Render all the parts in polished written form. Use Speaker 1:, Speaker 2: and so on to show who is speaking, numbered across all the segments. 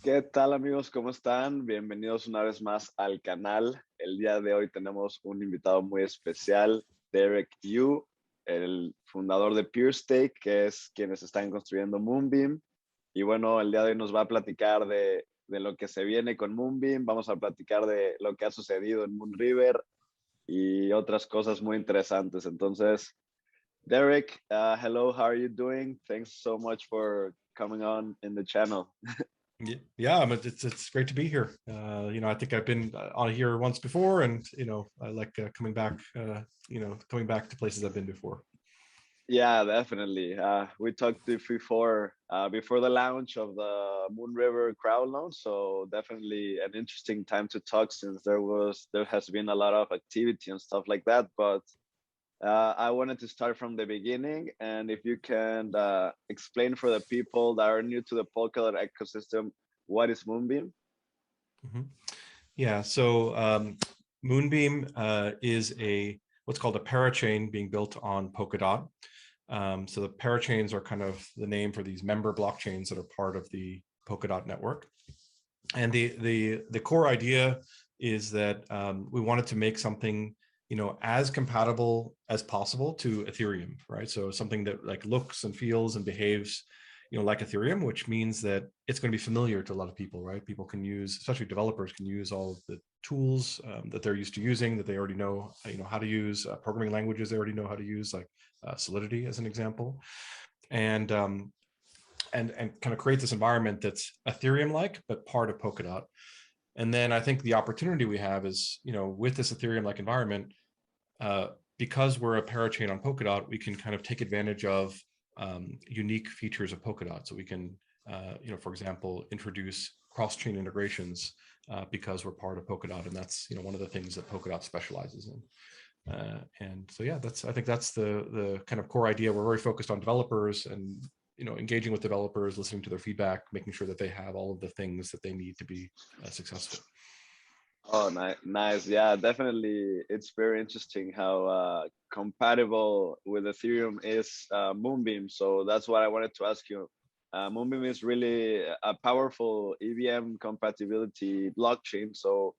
Speaker 1: ¿Qué tal amigos? ¿Cómo están? Bienvenidos una vez más al canal. El día de hoy tenemos un invitado muy especial, Derek Yoo, el fundador de PureStake, que es quienes están construyendo MoonBeam. Y bueno, el día de hoy nos va a platicar de lo que se viene con MoonBeam, vamos a platicar de lo que ha sucedido en Moonriver y otras cosas muy interesantes. Entonces, Derek, hello, how are you doing? Thanks so much for coming on in the channel.
Speaker 2: Yeah, it's great to be here. I think I've been on here once before, and I like coming back. Coming back to places I've been before.
Speaker 1: Yeah, definitely. We talked before the launch of the Moonriver crowd loan, so definitely an interesting time to talk since there has been a lot of activity and stuff like that. But I wanted to start from the beginning, and if you can explain for the people that are new to the Polkadot ecosystem, what is Moonbeam?
Speaker 2: Mm-hmm. Yeah, so Moonbeam is what's called a parachain being built on Polkadot. So the parachains are kind of the name for these member blockchains that are part of the Polkadot network. And the core idea is that we wanted to make something as compatible as possible to Ethereum, right? So something that like looks and feels and behaves like Ethereum, which means that it's going to be familiar to a lot of people, right? People can use, especially developers, can use all of the tools that they're used to using, that they already know, how to use, programming languages they already know how to use, like Solidity as an example, and kind of create this environment that's Ethereum-like but part of Polkadot. And then I think the opportunity we have is, with this Ethereum-like environment, because we're a parachain on Polkadot, we can kind of take advantage of unique features of Polkadot. So we can, for example, introduce cross-chain integrations because we're part of Polkadot, and that's one of the things that Polkadot specializes in. And so yeah, I think that's the kind of core idea. We're very focused on developers and engaging with developers, listening to their feedback, making sure that they have all of the things that they need to be successful.
Speaker 1: Oh, nice. Yeah, definitely. It's very interesting how compatible with Ethereum is Moonbeam. So that's what I wanted to ask you. Moonbeam is really a powerful EVM compatibility blockchain. So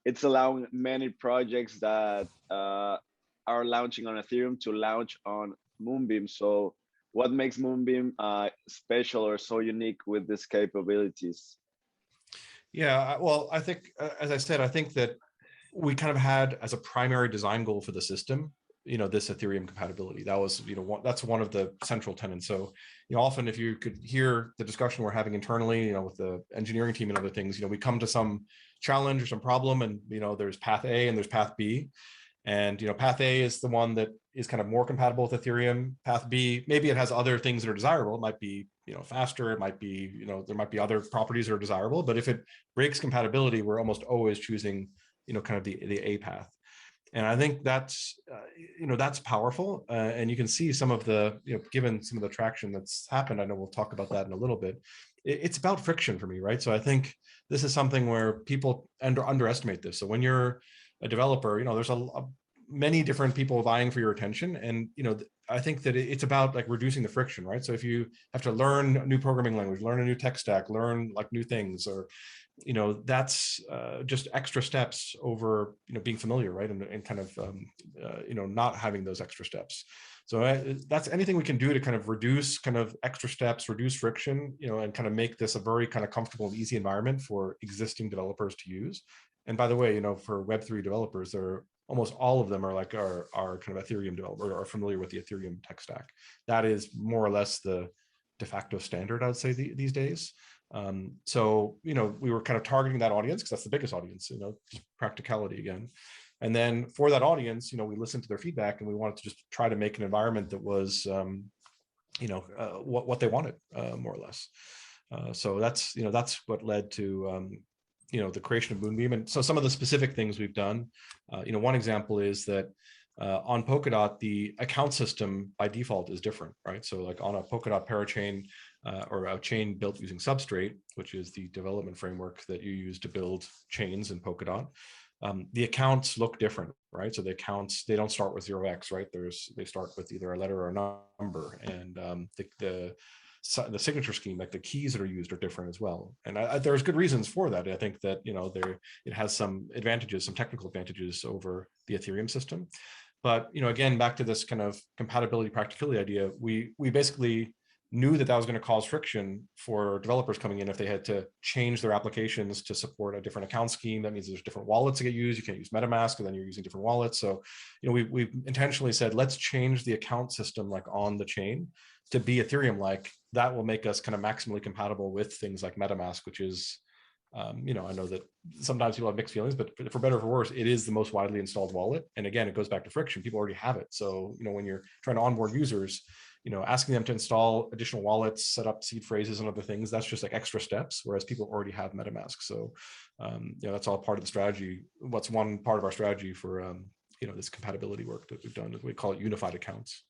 Speaker 1: it's allowing many projects that are launching on Ethereum to launch on Moonbeam. So what makes Moonbeam special or so unique with these capabilities?
Speaker 2: Yeah, well, I think, as I said, I think that we kind of had as a primary design goal for the system, this Ethereum compatibility. That was, that's one of the central tenets. So, often if you could hear the discussion we're having internally, with the engineering team and other things, we come to some challenge or some problem, and there's path A and there's path B. And path A is the one that is kind of more compatible with Ethereum. Path B, maybe it has other things that are desirable. It might be faster. It might be there might be other properties that are desirable. But if it breaks compatibility, we're almost always choosing kind of the A path. And I think that's that's powerful. And you can see some of the given some of the traction that's happened. I know we'll talk about that in a little bit. It's about friction for me, right? So I think this is something where people underestimate this. So when you're a developer, there's many different people vying for your attention, and I think that it's about like reducing the friction, right? So if you have to learn a new programming language, learn a new tech stack, learn like new things, or that's just extra steps over being familiar, right? And kind of not having those extra steps. So that's anything we can do to kind of reduce kind of extra steps, reduce friction, and kind of make this a very kind of comfortable and easy environment for existing developers to use. And by the way, for Web3 developers, they're almost all of them are kind of Ethereum developers, or are familiar with the Ethereum tech stack. That is more or less the de facto standard, I would say, these days. So we were kind of targeting that audience because that's the biggest audience, just practicality again. And then for that audience, we listened to their feedback, and we wanted to just try to make an environment that was what they wanted, more or less. So that's what led to the creation of Moonbeam. And so some of the specific things we've done, one example is that on Polkadot, the account system by default is different, right? So like on a Polkadot parachain or a chain built using Substrate, which is the development framework that you use to build chains in Polkadot, the accounts look different, right? So the accounts, they don't start with 0x, right? They start with either a letter or a number. And the signature scheme, like the keys that are used are different as well. And there's good reasons for that. I think that, it has some advantages, some technical advantages over the Ethereum system. But, again, back to this kind of compatibility practicality idea, we basically knew that was going to cause friction for developers coming in if they had to change their applications to support a different account scheme. That means there's different wallets that get used. You can't use MetaMask, and then you're using different wallets. So, we've intentionally said, let's change the account system like on the chain to be Ethereum-like. That will make us kind of maximally compatible with things like MetaMask, which is, I know that sometimes people have mixed feelings, but for better or for worse, it is the most widely installed wallet. And again, it goes back to friction. People already have it. So, when you're trying to onboard users, asking them to install additional wallets, set up seed phrases and other things, that's just like extra steps, whereas people already have MetaMask. So, that's all part of the strategy. What's one part of our strategy for, this compatibility work that we've done, we call it unified accounts.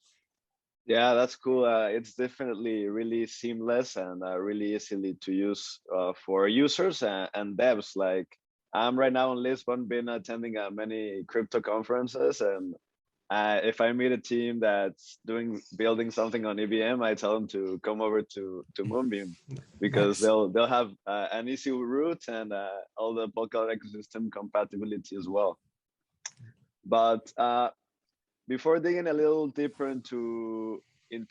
Speaker 1: Yeah, that's cool. It's definitely really seamless and really easily to use for users and devs. Like, I'm right now in Lisbon, been attending many crypto conferences, and if I meet a team that's building something on EVM, I tell them to come over to Moonbeam, because
Speaker 2: Nice.
Speaker 1: they'll have an easy route and all the Polkadot ecosystem compatibility as well. But before digging a little deeper into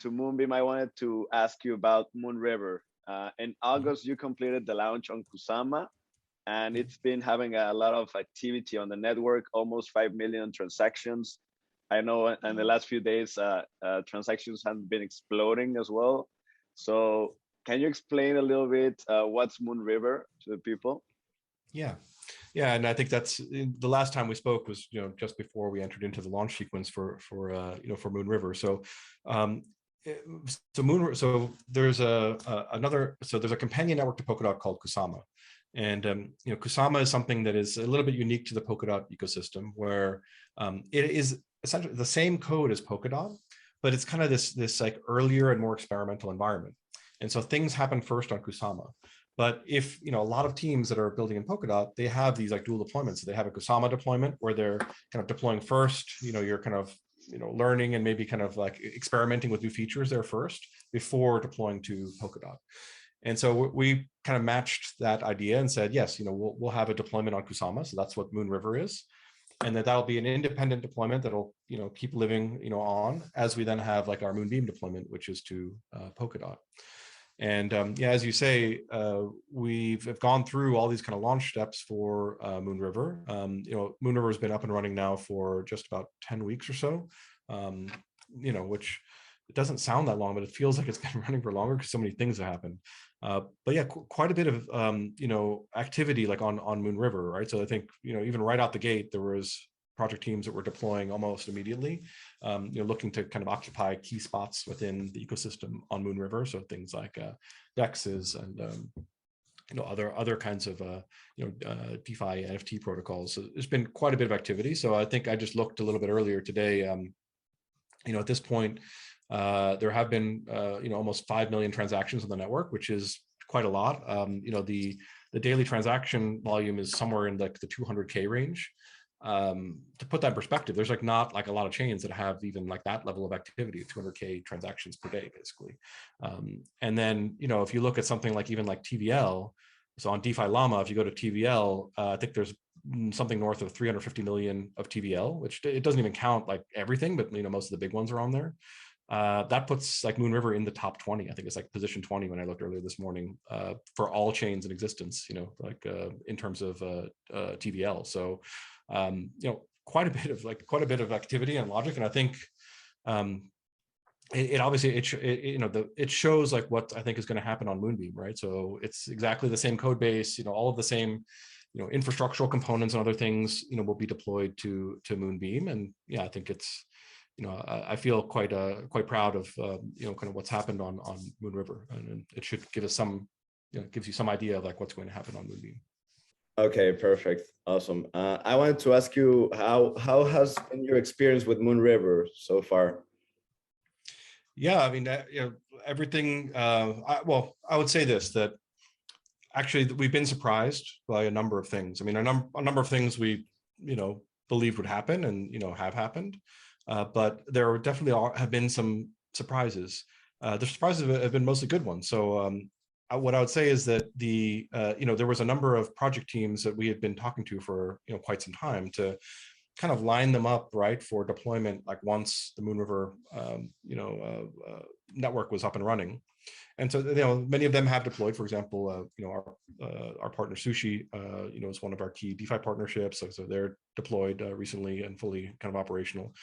Speaker 1: Moonbeam, I wanted to ask you about Moonriver. In August, you completed the launch on Kusama, and it's been having a lot of activity on the network, almost 5 million transactions. I know in the last few days, transactions have been exploding as well. So can you explain a little bit what's Moonriver to the people?
Speaker 2: Yeah, and I think that's the last time we spoke was just before we entered into the launch sequence for Moonriver. So there's there's a companion network to Polkadot called Kusama, and Kusama is something that is a little bit unique to the Polkadot ecosystem, where it is essentially the same code as Polkadot, but it's kind of this like earlier and more experimental environment. And so things happen first on Kusama. But if, a lot of teams that are building in Polkadot, they have these like dual deployments. So they have a Kusama deployment where they're kind of deploying first, you're kind of, learning and maybe kind of like experimenting with new features there first before deploying to Polkadot. And so we kind of matched that idea and said, yes, we'll have a deployment on Kusama. So that's what Moonriver is. And that'll be an independent deployment that'll, keep living, on, as we then have like our Moonbeam deployment, which is to Polkadot. And as you say, we've gone through all these kind of launch steps for Moonriver. Moonriver has been up and running now for just about 10 weeks or so, which it doesn't sound that long, but it feels like it's been running for longer because so many things have happened. But yeah, quite a bit of, activity like on Moonriver, right? So I think, even right out the gate, there was project teams that were deploying almost immediately, looking to kind of occupy key spots within the ecosystem on Moonriver. So things like DEXs and other kinds of DeFi NFT protocols. So there's been quite a bit of activity. So I think I just looked a little bit earlier today. At this point, there have been almost 5 million transactions on the network, which is quite a lot. The daily transaction volume is somewhere in like the 200K range. To put that in perspective, there's not a lot of chains that have even like that level of activity, 200K transactions per day, basically. And then, if you look at something like even like TVL, so on DeFi Llama, if you go to TVL, I think there's something north of 350 million of TVL, which it doesn't even count like everything, but most of the big ones are on there. That puts like Moonriver in the top 20. I think it's like position 20 when I looked earlier this morning, for all chains in existence, in terms of TVL. So quite a bit of activity and logic, and I think it obviously it shows like what I think is going to happen on Moonbeam, right? So it's exactly the same code base, all of the same infrastructural components and other things will be deployed to Moonbeam, and I think it's I feel quite proud of kind of what's happened on Moonriver, and it should give us some gives you some idea of like what's going to happen on Moonbeam.
Speaker 1: Okay, perfect. Awesome. I wanted to ask you how has been your experience with Moonriver so far?
Speaker 2: Yeah, I mean, everything. I would say this, that actually we've been surprised by a number of things. I mean, a number of things we believed would happen and have happened, but there definitely have been some surprises. the surprises have been mostly good ones. So what I would say is that there was a number of project teams that we had been talking to for quite some time to kind of line them up right for deployment, like once the Moonriver network was up and running. And so many of them have deployed. For example, our partner Sushi is one of our key DeFi partnerships, so they're deployed recently and fully kind of operational.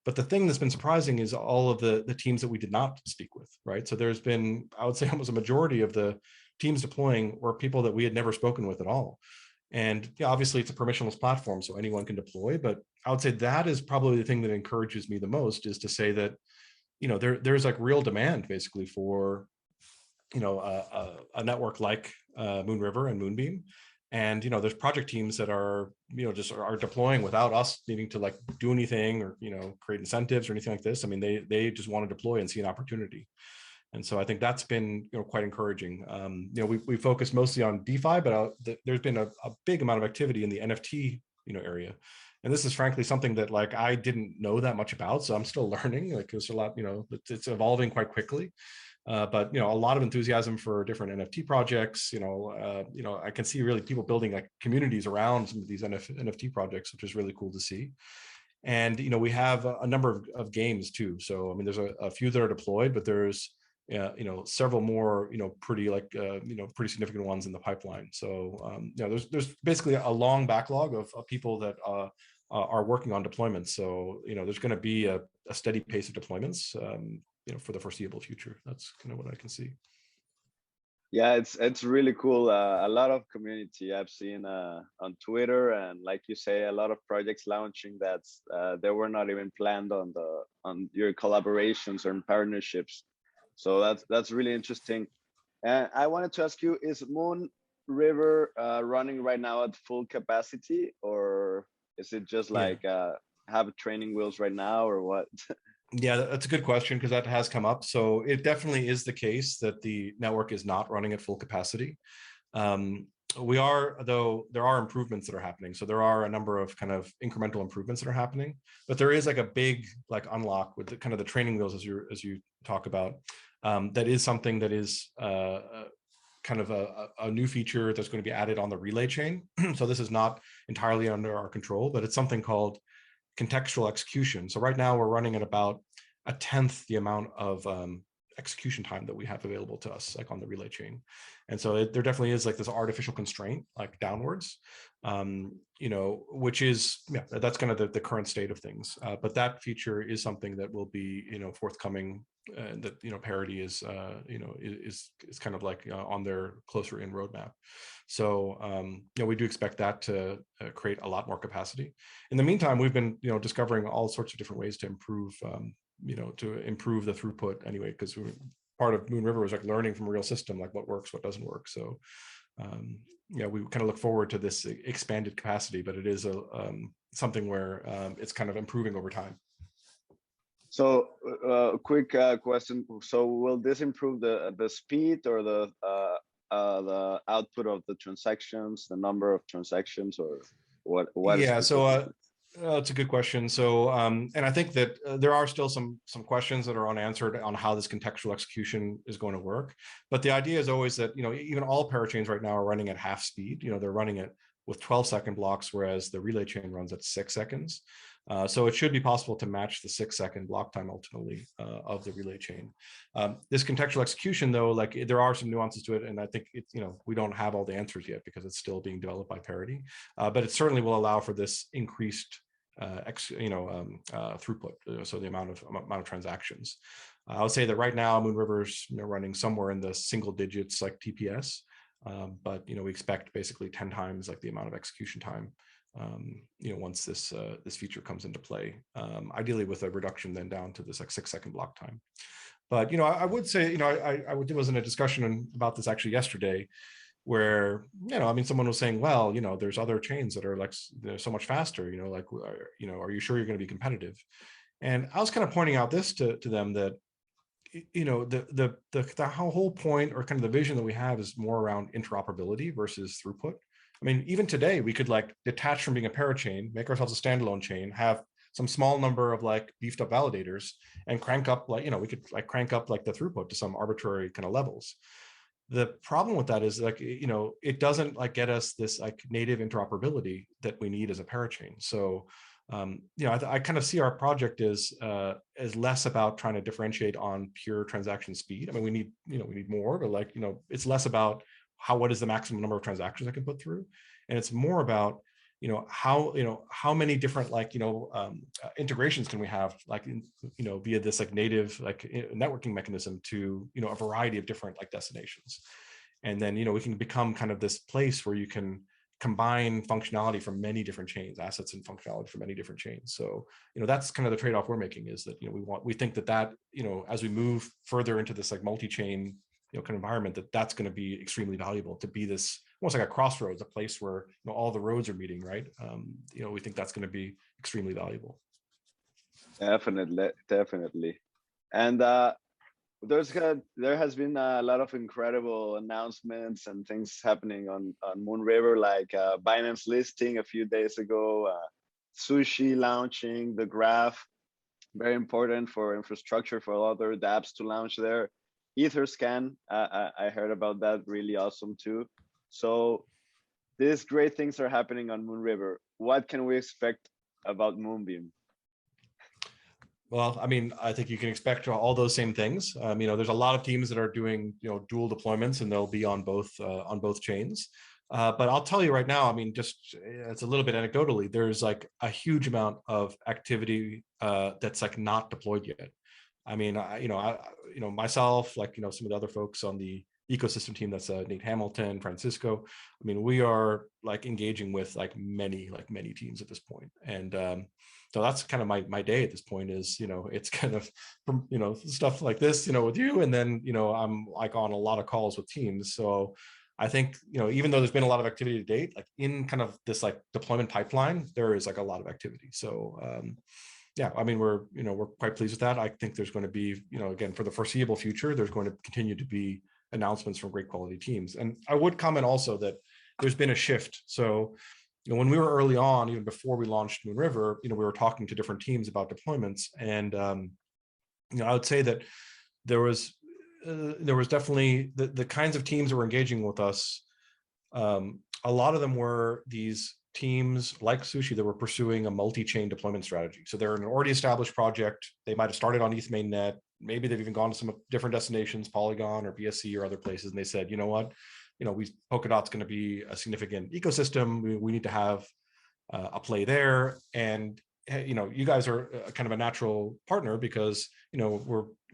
Speaker 2: But the thing that's been surprising is all of the teams that we did not speak with, right? So there's been, I would say, almost a majority of the teams deploying were people that we had never spoken with at all. And obviously it's a permissionless platform, so anyone can deploy. But I would say that is probably the thing that encourages me the most, is to say that there's like real demand basically for a network like Moonriver and Moonbeam. And there's project teams that are just are deploying without us needing to like do anything or create incentives or anything like this. I mean, they just want to deploy and see an opportunity. And so I think that's been quite encouraging. We focus mostly on DeFi, but there's been a big amount of activity in the NFT area. And this is frankly something that like I didn't know that much about, so I'm still learning. Like there's a lot, it's evolving quite quickly. But a lot of enthusiasm for different NFT projects. I can see really people building like communities around some of these NFT projects, which is really cool to see. And we have a number of games too. So I mean, there's a few that are deployed, but there's several more pretty pretty significant ones in the pipeline. So there's basically a long backlog of people that are working on deployments. So there's going to be a steady pace of deployments for the foreseeable future. That's kind of what I can see.
Speaker 1: Yeah, it's really cool. A lot of community I've seen on Twitter, and like you say, a lot of projects launching that they were not even planned on your collaborations or partnerships. So that's really interesting. And I wanted to ask you: is Moonriver running right now at full capacity, or is it just like have training wheels right now, or what?
Speaker 2: Yeah, that's a good question, because that has come up. So it definitely is the case that the network is not running at full capacity. We are, though, there are improvements that are happening. So there are a number of kind of incremental improvements that are happening, but there is like a big like unlock with the kind of the training wheels as you talk about. That is something that is kind of a new feature that's going to be added on the relay chain. So this is not entirely under our control, but it's something called contextual execution. So right now we're running at about 1/10 the amount of execution time that we have available to us, like on the relay chain. And so there definitely is like this artificial constraint, like downwards, which is, that's kind of the current state of things. But that feature is something that will be, forthcoming, that, parity is kind of like on their closer in roadmap. So, we do expect that to create a lot more capacity. In the meantime, we've been, discovering all sorts of different ways to improve, the throughput anyway, because part of Moonriver was like learning from a real system, like what works, what doesn't work. So, we kind of look forward to this expanded capacity, but it is something where it's kind of improving over time.
Speaker 1: So, quick question. So, will this improve the speed or the output of the transactions, the number of transactions, or what?
Speaker 2: Yeah. So, it's a good question. So, and I think that there are still some questions that are unanswered on how this contextual execution is going to work. But the idea is always that, even all parachains right now are running at half speed. They're running it with 12-second blocks, whereas the relay chain runs at 6 seconds. So it should be possible to match the 6-second block time ultimately of the relay chain. This contextual execution, though, like there are some nuances to it, and I think it's, we don't have all the answers yet because it's still being developed by Parity. But it certainly will allow for this increased throughput, so the amount of transactions. I would say that right now Moonriver's running somewhere in the single digits, like TPS, but we expect basically 10 times like the amount of execution time. Once this feature comes into play, ideally with a reduction then down to this like 6-second block time. But I would say I was in a discussion about this actually yesterday, where someone was saying, well, there's other chains that are like they're so much faster, are you sure you're going to be competitive? And I was kind of pointing out this to them, that the whole point, or kind of the vision that we have, is more around interoperability versus throughput. I mean, even today we could like detach from being a parachain, make ourselves a standalone chain, have some small number of like beefed up validators and crank up like, we could like crank up like the throughput to some arbitrary kind of levels. The problem with that is like, it doesn't like get us this like native interoperability that we need as a parachain. So, I kind of see our project as less about trying to differentiate on pure transaction speed. I mean, we need more, but like, it's less about what is the maximum number of transactions I can put through. And it's more about, how many different like, integrations can we have like, via this like native like networking mechanism to, a variety of different like destinations. And then, we can become kind of this place where you can combine functionality from many different chains, assets and functionality from many different chains. So, that's kind of the trade-off we're making, is that, we think that, as we move further into this like multi-chain, kind of environment, that's going to be extremely valuable, to be this almost like a crossroads, a place where all the roads are meeting, right? We think that's going to be extremely valuable.
Speaker 1: Definitely. And there has been a lot of incredible announcements and things happening on Moonriver, like Binance listing a few days ago, Sushi launching the graph, very important for infrastructure for other dApps to launch there. Etherscan, I heard about that, really awesome too. So these great things are happening on Moonriver. What can we expect about Moonbeam?
Speaker 2: Well, I mean, I think you can expect all those same things. There's a lot of teams that are doing, dual deployments, and they'll be on both chains. But I'll tell you right now, I mean, just it's a little bit anecdotally, there's like a huge amount of activity that's like not deployed yet. I mean, myself, like, some of the other folks on the ecosystem team, that's Nate Hamilton, Francisco. I mean, we are like engaging with like many teams at this point. And so that's kind of my day at this point, is, it's kind of, stuff like this, with you. And then, I'm like on a lot of calls with teams. So I think, even though there's been a lot of activity to date, like in kind of this like deployment pipeline, there is like a lot of activity. So yeah, I mean, we're quite pleased with that. I think there's going to be, again, for the foreseeable future, there's going to continue to be announcements from great quality teams. And I would comment also that there's been a shift. So, when we were early on, even before we launched Moonriver, we were talking to different teams about deployments. And, I would say that there was definitely the kinds of teams that were engaging with us. A lot of them were these teams like Sushi that were pursuing a multi-chain deployment strategy. So they're an already established project. They might have started on ETH mainnet. Maybe they've even gone to some different destinations, Polygon or BSC or other places. And they said, you know what, Polkadot's going to be a significant ecosystem. We need to have a play there. And, you guys are kind of a natural partner, because,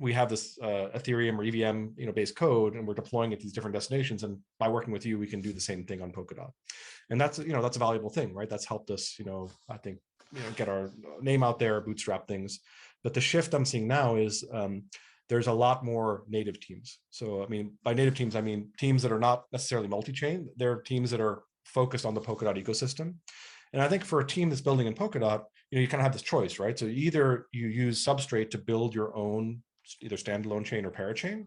Speaker 2: we have this Ethereum or EVM, based code, and we're deploying at these different destinations. And by working with you, we can do the same thing on Polkadot. And that's, that's a valuable thing, right? That's helped us, I think, get our name out there, bootstrap things. But the shift I'm seeing now is there's a lot more native teams. So, I mean, by native teams, I mean teams that are not necessarily multi-chain. They're teams that are focused on the Polkadot ecosystem. And I think for a team that's building in Polkadot, you kind of have this choice, right? So either you use Substrate to build your own either standalone chain or parachain,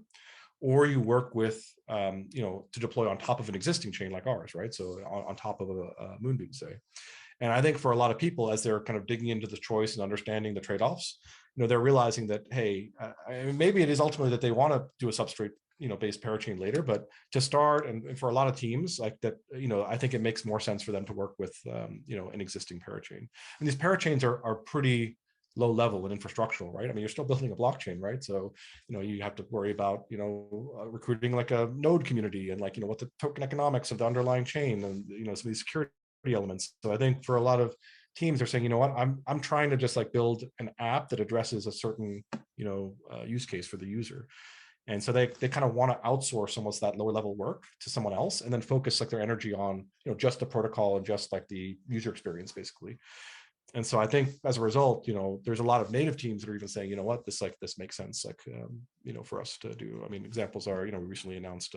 Speaker 2: or you work with, to deploy on top of an existing chain like ours, right? So on top of a Moonbeam, say. And I think for a lot of people, as they're kind of digging into the choice and understanding the trade-offs, they're realizing that, hey, maybe it is ultimately that they want to do a Substrate, based parachain later, but to start, and for a lot of teams like that, I think it makes more sense for them to work with, an existing parachain. And these parachains are pretty low level and infrastructural, right? I mean, you're still building a blockchain, right? So, you have to worry about, recruiting like a node community, and like, what the token economics of the underlying chain, and, some of these security elements. So I think for a lot of teams, they're saying, you know what, I'm trying to just like build an app that addresses a certain, use case for the user. And so they kind of want to outsource almost that lower level work to someone else, and then focus like their energy on, just the protocol and just like the user experience, basically. And so I think as a result, there's a lot of native teams that are even saying, you know what, this makes sense, like, for us to do. I mean, examples are, we recently announced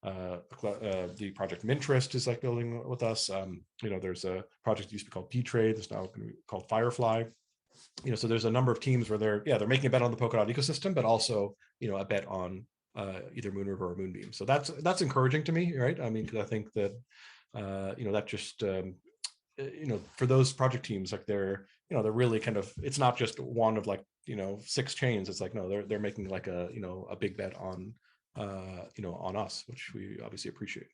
Speaker 2: the project Mintrist is like building with us. There's a project that used to be called P-Trade, that's now going to be called Firefly. So there's a number of teams where they're making a bet on the Polkadot ecosystem, but also, a bet on either Moonriver or Moonbeam. So that's encouraging to me, right? I mean, because I think that, that just, for those project teams, like they're you know, they're really kind of, it's not just one of like, you know, 6 chains. It's like, no, they're making like a, you know, a big bet on, you know, on us, which we obviously appreciate.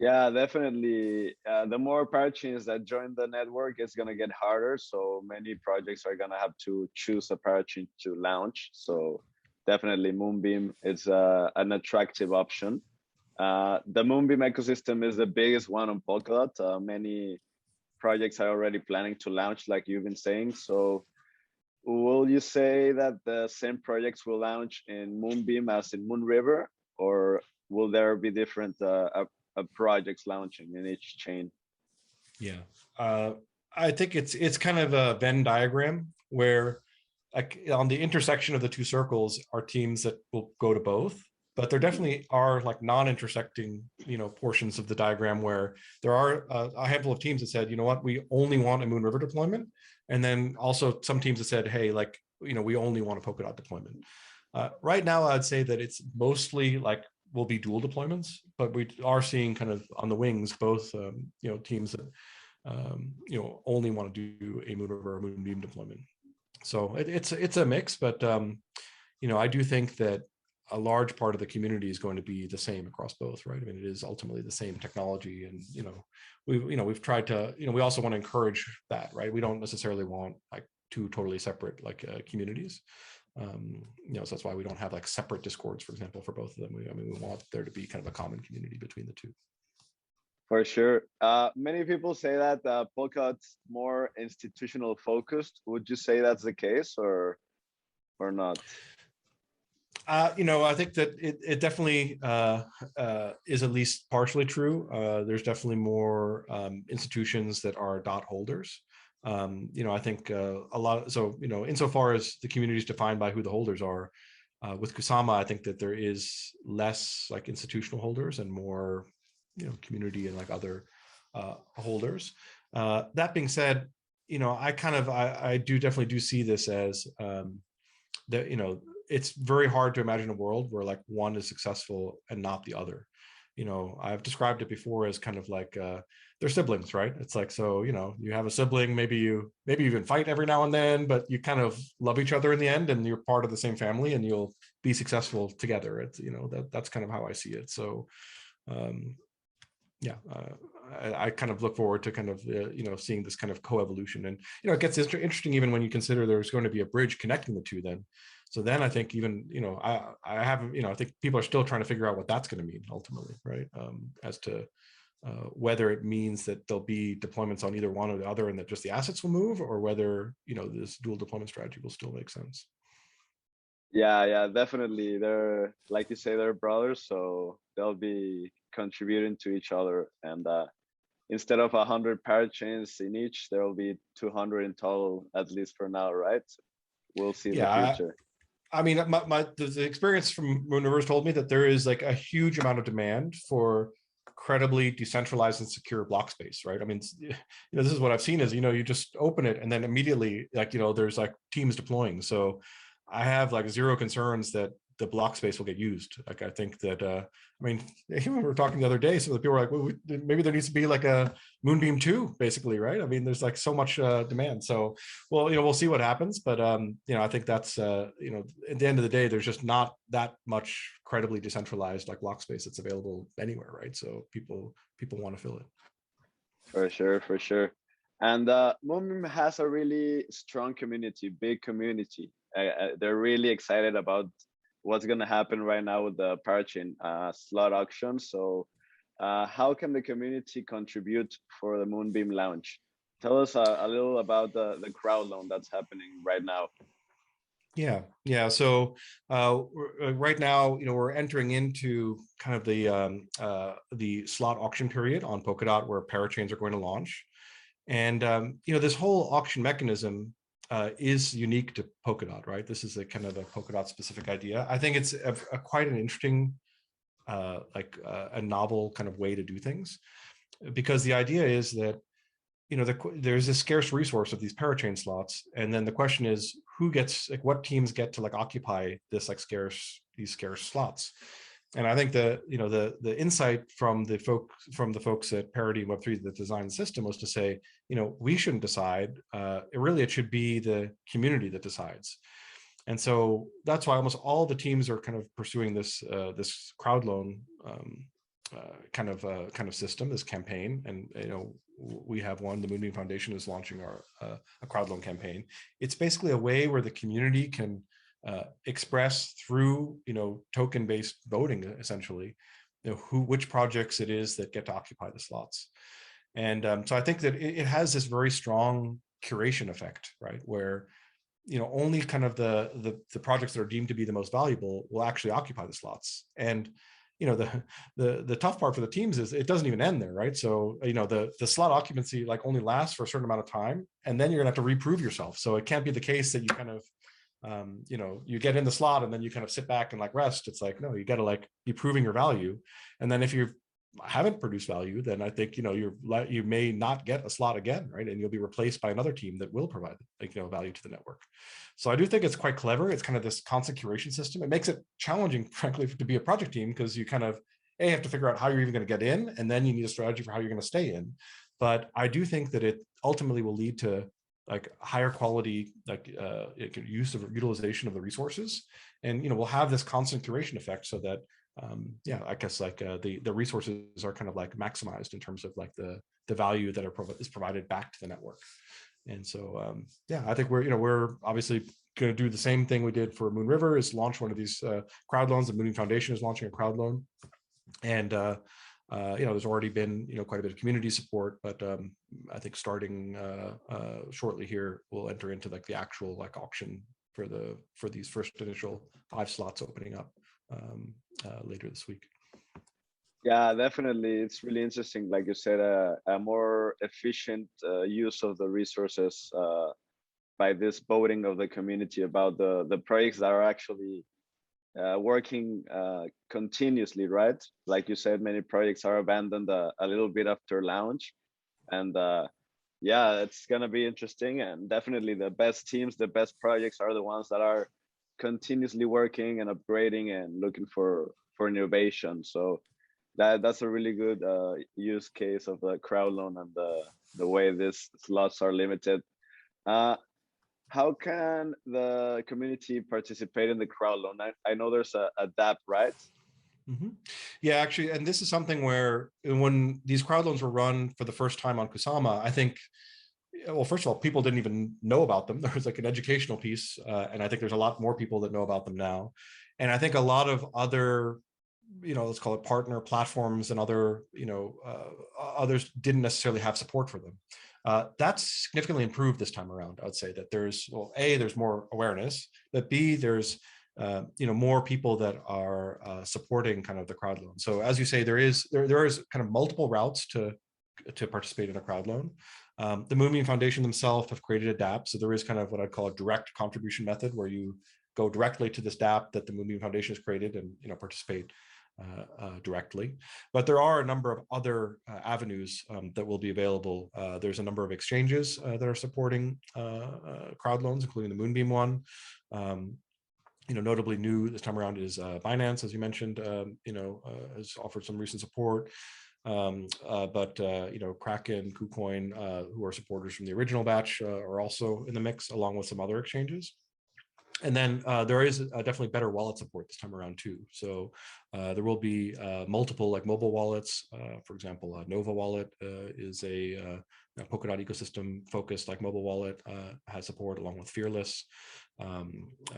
Speaker 1: Yeah, definitely. The more parachains that join the network, it's gonna get harder. So many projects are gonna have to choose a parachain to launch. So definitely Moonbeam is an attractive option. The Moonbeam ecosystem is the biggest one on Polkadot. Many projects are already planning to launch, like you've been saying. So will you say that the same projects will launch in Moonbeam as in Moonriver, or will there be different projects launching in each chain?
Speaker 2: Yeah, I think it's kind of a Venn diagram where, like, on the intersection of the 2 circles are teams that will go to both, but there definitely are like non-intersecting, you know, portions of the diagram where there are a handful of teams that said, you know what, we only want a Moonriver deployment, and then also some teams that said, hey, like, you know, we only want a Polkadot deployment. Right now, I'd say that it's mostly like will be dual deployments, but we are seeing kind of on the wings both, you know, teams that you know, only want to do a Moonriver or Moonbeam deployment. So it's a mix, but you know, I do think that a large part of the community is going to be the same across both, right? I mean, it is ultimately the same technology, and you know, we've tried to, you know, we also want to encourage that, right? We don't necessarily want like 2 totally separate like communities. You know, so that's why we don't have like separate discords, for example, for both of them. I mean, we want there to be kind of a common community between the 2.
Speaker 1: For sure. Many people say that Polkadot's more institutional focused. Would you say that's the case, or not?
Speaker 2: You know, I think that it definitely is at least partially true. There's definitely more institutions that are DOT holders. You know, I think a lot. So, you know, insofar as the community is defined by who the holders are, with Kusama, I think that there is less like institutional holders and more, you know, community and like other holders. That being said, you know, I do definitely do see this as that, you know, it's very hard to imagine a world where like one is successful and not the other. You know, I've described it before as kind of like they're siblings, right? It's like, so, you know, you have a sibling, maybe you even fight every now and then, but you kind of love each other in the end, and you're part of the same family, and you'll be successful together. It's, you know, that's kind of how I see it. So yeah, I kind of look forward to kind of you know, seeing this kind of coevolution, and you know, it gets interesting even when you consider there's going to be a bridge connecting the 2 then. So then I think even, you know, I haven't, you know, I think people are still trying to figure out what that's going to mean ultimately, right? As to whether it means that there'll be deployments on either one or the other, and that just the assets will move, or whether, you know, this dual deployment strategy will still make sense.
Speaker 1: Yeah, definitely. They're, like you say, they're brothers, so they'll be contributing to each other. And instead of 100 parachains in each, there will be 200 in total, at least for now, right? We'll see in the future.
Speaker 2: I mean, the experience from Moonriver told me that there is like a huge amount of demand for incredibly decentralized and secure block space, right? I mean, you know, this is what I've seen is, you know, you just open it and then immediately, like, you know, there's like teams deploying. So I have like zero concerns that the block space will get used. Like, I think that, I mean, we were talking the other day, some of the people were like, well, maybe there needs to be like a Moonbeam 2, basically, right? I mean, there's like so much demand. So, well, you know, we'll see what happens. But, you know, I think that's, you know, at the end of the day, there's just not that much credibly decentralized like block space that's available anywhere, right? So people want to fill it.
Speaker 1: For sure. And Moonbeam has a really strong community, big community. They're really excited about what's going to happen right now with the parachain slot auction. So how can the community contribute for the Moonbeam launch? Tell us a little about the crowd loan that's happening right now.
Speaker 2: Yeah. So right now, you know, we're entering into kind of the slot auction period on Polkadot, where parachains are going to launch. And you know, this whole auction mechanism is unique to Polkadot, right? This is a kind of a Polkadot specific idea. I think it's quite an interesting, a novel kind of way to do things, because the idea is that, you know, there's a scarce resource of these parachain slots, and then the question is, who gets, like, what teams get to like occupy this like these scarce slots? And I think the insight from the folks at Parity Web3 that designed the system was to say, we shouldn't decide. It should be the community that decides. And so that's why almost all the teams are kind of pursuing this crowd loan kind of system, this campaign. And we have one. The MoonBeam Foundation is launching a crowd loan campaign. It's basically a way where the community can express through token-based voting, essentially, which projects it is that get to occupy the slots. And so I think that it has this very strong curation effect, right, where only kind of the projects that are deemed to be the most valuable will actually occupy the slots. And the tough part for the teams is it doesn't even end there, right? So the slot occupancy only lasts for a certain amount of time, and then you're gonna have to reprove yourself. So it can't be the case that you kind of you get in the slot and then you kind of sit back and rest. It's no, you got to be proving your value. And then if you haven't produced value, then I think you may not get a slot again, right? And you'll be replaced by another team that will provide value to the network. So I do think it's quite clever. It's kind of this constant curation system. It makes it challenging, frankly, to be a project team, because you kind of have to figure out how you're even going to get in, and then you need a strategy for how you're going to stay in. But I do think that it ultimately will lead to higher quality utilization of the resources, and we'll have this constant curation effect, so that I guess the resources are kind of maximized in terms of the value that is provided back to the network. And so I think we're obviously going to do the same thing we did for Moonriver, is launch one of these crowd loans. The MoonBeam Foundation is launching a crowd loan, and there's already been quite a bit of community support, but I think starting shortly here, we'll enter into the actual auction for these first initial 5 slots opening up later this week.
Speaker 1: Yeah, definitely. It's really interesting, like you said, a more efficient use of the resources by this voting of the community about the projects that are actually working continuously, right? Like you said, many projects are abandoned a little bit after launch. And it's going to be interesting. And definitely the best teams, the best projects are the ones that are continuously working and upgrading and looking for innovation. So that's a really good use case of the crowd loan and the way these slots are limited. How can the community participate in the crowd loan? I know there's a dApp, right?
Speaker 2: Mm-hmm. Yeah, actually, and this is something where when these crowd loans were run for the first time on Kusama, I think, well, first of all, people didn't even know about them. There was an educational piece, and I think there's a lot more people that know about them now. And I think a lot of other, let's call it partner platforms and other, others didn't necessarily have support for them. That's significantly improved this time around. I would say that there's, well, A, there's more awareness, but B, there's more people that are supporting kind of the crowd loan. So as you say, there is kind of multiple routes to participate in a crowd loan. The MoonBeam Foundation themselves have created a dApp, so there is kind of what I'd call a direct contribution method, where you go directly to this dApp that the MoonBeam Foundation has created and participate directly. But there are a number of other avenues that will be available. There's a number of exchanges that are supporting crowd loans, including the MoonBeam one. Notably new this time around is Binance, as you mentioned, has offered some recent support. But Kraken, KuCoin, who are supporters from the original batch, are also in the mix, along with some other exchanges. And then there is definitely better wallet support this time around too. So there will be multiple mobile wallets. For example, Nova Wallet is a Polkadot ecosystem focused mobile wallet, has support along with Fearless,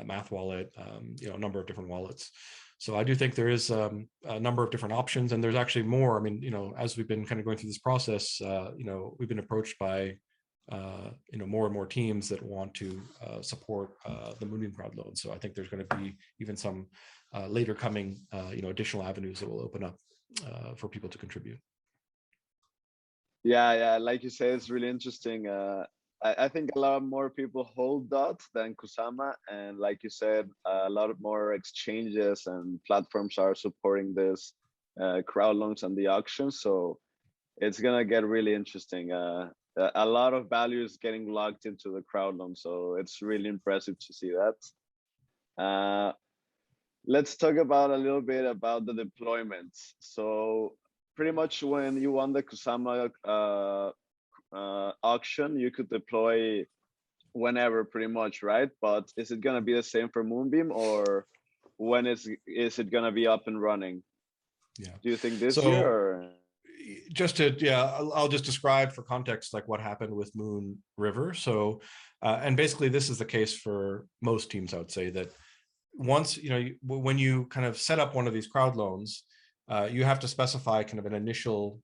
Speaker 2: Math Wallet, a number of different wallets. So I do think there is a number of different options, and there's actually more. I mean, as we've been kind of going through this process, we've been approached by more and more teams that want to support the MoonBeam crowd loan. So I think there's going to be even some later coming, additional avenues that will open up for people to contribute.
Speaker 1: Yeah, like you say, it's really interesting. I think a lot more people hold DOT than Kusama, and like you said, a lot of more exchanges and platforms are supporting this crowd loans and the auctions. So it's gonna get really interesting. A lot of value is getting locked into the crowd loan, so it's really impressive to see that. let's talk about a little bit about the deployments. So pretty much when you won the Kusama auction, you could deploy whenever, pretty much, right? But is it gonna be the same for Moonbeam, or when is it gonna be up and running?
Speaker 2: Yeah.
Speaker 1: Do you think this year,
Speaker 2: So
Speaker 1: or?
Speaker 2: just to, yeah, I'll just describe for context like what happened with Moonriver. So, and basically this is the case for most teams, I would say, that once, when you kind of set up one of these crowd loans, you have to specify kind of an initial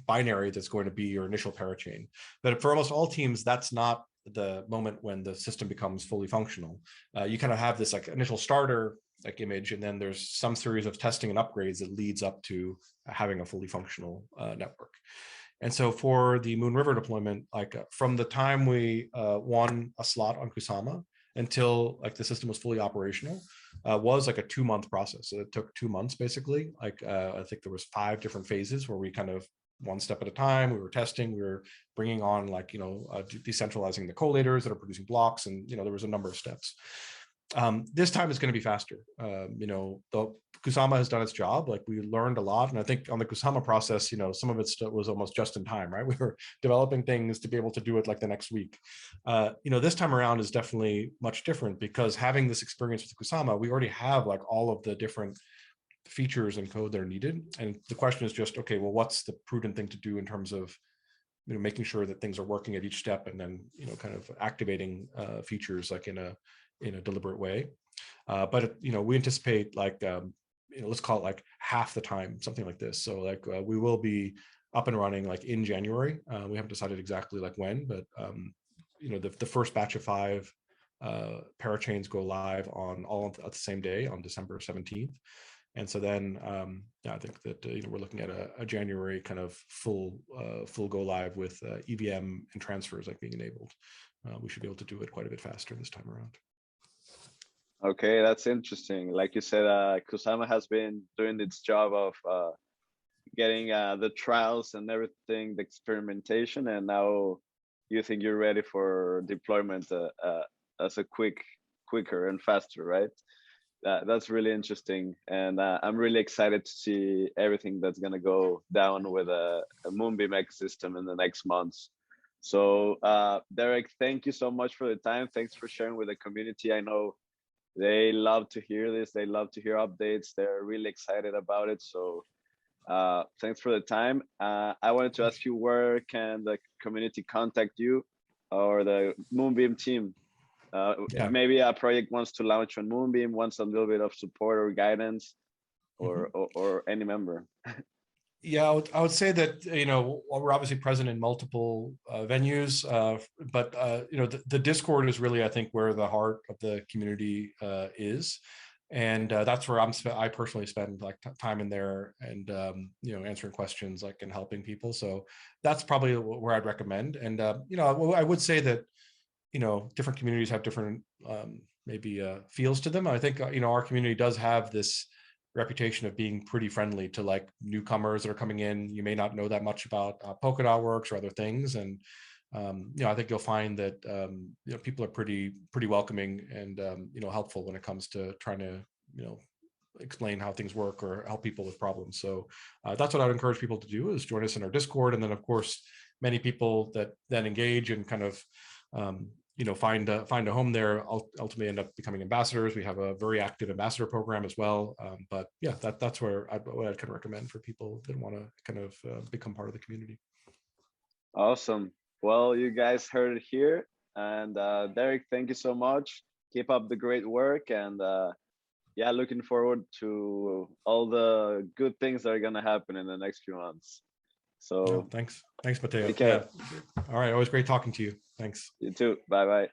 Speaker 2: binary that's going to be your initial parachain. But for almost all teams, that's not the moment when the system becomes fully functional. You kind of have this like initial starter like image, and then there's some series of testing and upgrades that leads up to having a fully functional network. And so for the Moonriver deployment, like from the time we won a slot on Kusama until like the system was fully operational, was like a 2-month process. So it took 2 months basically. Like I think there was 5 different phases where we kind of one step at a time. We were testing. We were bringing on like decentralizing the collators that are producing blocks, and there was a number of steps. This time it's going to be faster. The Kusama has done its job. Like we learned a lot, and I think on the Kusama process, some of it was almost just in time, right? We were developing things to be able to do it like the next week. This time around is definitely much different because having this experience with Kusama, we already have like all of the different features and code that are needed, and the question is just, okay, well, what's the prudent thing to do in terms of making sure that things are working at each step, and then kind of activating features like in a deliberate way. But we anticipate like let's call it like half the time, something like this. So like we will be up and running like in January. We haven't decided exactly like when, but the first batch of 5 parachains go live on all at the same day on December 17th. And so then I think that we're looking at a January kind of full go live with EVM and transfers like being enabled. We should be able to do it quite a bit faster this time around.
Speaker 1: Okay, that's interesting. Like you said, Kusama has been doing its job of getting the trials and everything, the experimentation, and now you think you're ready for deployment as a quicker and faster, right? That's really interesting, and I'm really excited to see everything that's gonna go down with a Moonbeam ecosystem in the next months. So Derek, thank you so much for the time. Thanks for sharing with the community. I know they love to hear this. They love to hear updates. They're really excited about it. So thanks for the time. I wanted to ask you, where can the community contact you or the Moonbeam team? Maybe a project wants to launch on Moonbeam, wants a little bit of support or guidance, or any member.
Speaker 2: Yeah, I would say that we're obviously present in multiple venues, but the Discord is really, I think, where the heart of the community is, and that's where I personally spend like time in there, and answering questions like and helping people. So that's probably where I'd recommend. And I would say that different communities have different maybe feels to them. I think our community does have this reputation of being pretty friendly to like newcomers that are coming in. You may not know that much about Polkadot works or other things, and I think you'll find that people are pretty welcoming and helpful when it comes to trying to explain how things work or help people with problems. So that's what I'd encourage people to do, is join us in our Discord, and then of course many people that then engage and kind of find a home there ultimately end up becoming ambassadors. We have a very active ambassador program as well. But yeah, that's what I'd kind of recommend for people that want to kind of become part of the community.
Speaker 1: Awesome. Well, you guys heard it here. And Derek, thank you so much. Keep up the great work. And yeah, looking forward to all the good things that are going to happen in the next few months. So
Speaker 2: thanks, Mateo.
Speaker 1: Yeah.
Speaker 2: All right, always great talking to you. Thanks.
Speaker 1: You too. Bye.